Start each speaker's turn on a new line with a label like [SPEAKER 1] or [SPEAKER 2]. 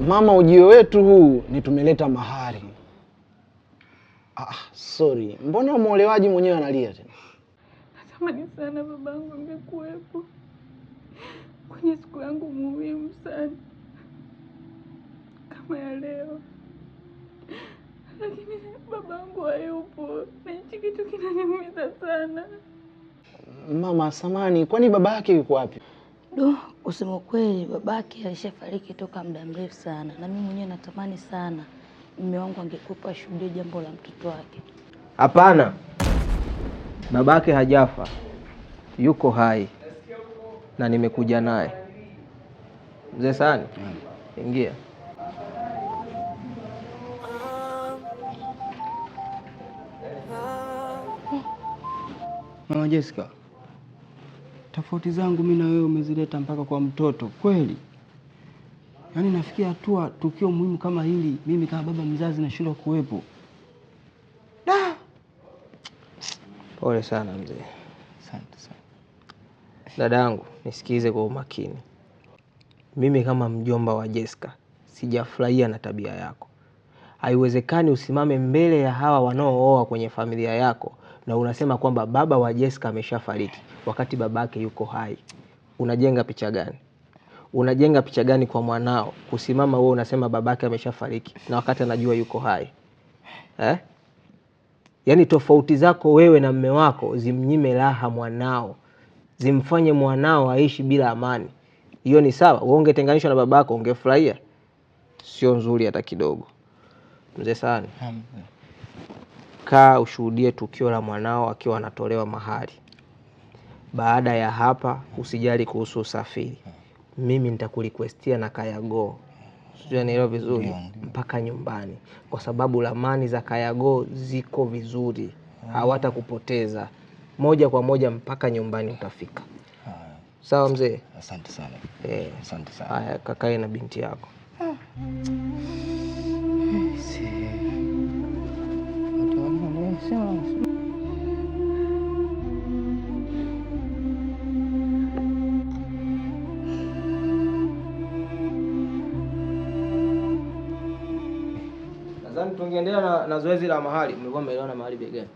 [SPEAKER 1] Mama, ujio wetu huu ni tumeleta mahari. Sorry. Mbona muolewaji mwenyewe analia tena?
[SPEAKER 2] Natamani sana babangu angekuwepo kwenye siku yangu muhimu sana kama ya leo. Lakini babangu hayupo na hichi kitu kinaniumiza sana.
[SPEAKER 1] Mama, samani, kwani baba yake yuko wapi?
[SPEAKER 3] Kusema kweli babake alishafariki toka muda mrefu sana, na mimi mwenyewe natamani sana mume wangu angekupa shuhudia jambo la mtoto wake.
[SPEAKER 4] Hapana, babake hajafa, yuko hai na nimekuja naye. Mzee Sani, ingia.
[SPEAKER 5] Mama Jessica, tofauti zangu mimi na wewe umezileta mpaka kwa mtoto kweli? Yaani nafikia hatua tukio muhimu kama hili mimi kama baba mzazi nashindwa kuwepo.
[SPEAKER 4] Pole sana mzee.
[SPEAKER 5] Asante sana.
[SPEAKER 4] Dadangu, nisikize kwa umakini. Mimi kama mjomba wa Jessica sijafurahia na tabia yako. Haiwezekani usimame mbele ya hawa wanaooa kwenye familia yako na unasema kwamba baba wa Jessica ameshafariki wakati babake yuko hai. Unajenga picha gani? Unajenga picha gani kwa mwanao kusimama wewe unasema babake ameshafariki na wakati anajua yuko hai? Yaani tofauti zako wewe na mume wako zimnyime raha mwanao, zimfanye mwanao aishi bila amani. Hiyo ni sawa? Wewe ungetenganishwa na babako ungefurahia? Sio nzuri hata kidogo. Mzee Sani, kaa ushuhudie tukio la mwanao akiwa anatolewa mahari. Baada ya hapa usijali kuhusu usafiri. Mimi nitakurequestia na Kayago. Sijui nielewa vizuri mpaka nyumbani, kwa sababu ramani za Kayago ziko vizuri. Hawatakupoteza. Moja kwa moja mpaka nyumbani utafika. Sawa mzee?
[SPEAKER 5] Asante sana. Asante sana.
[SPEAKER 4] Haya, kakae na binti yako. Nadhani tungeendelea na zoezi la mahali. Mlikuwa mmeelewana mahali begani?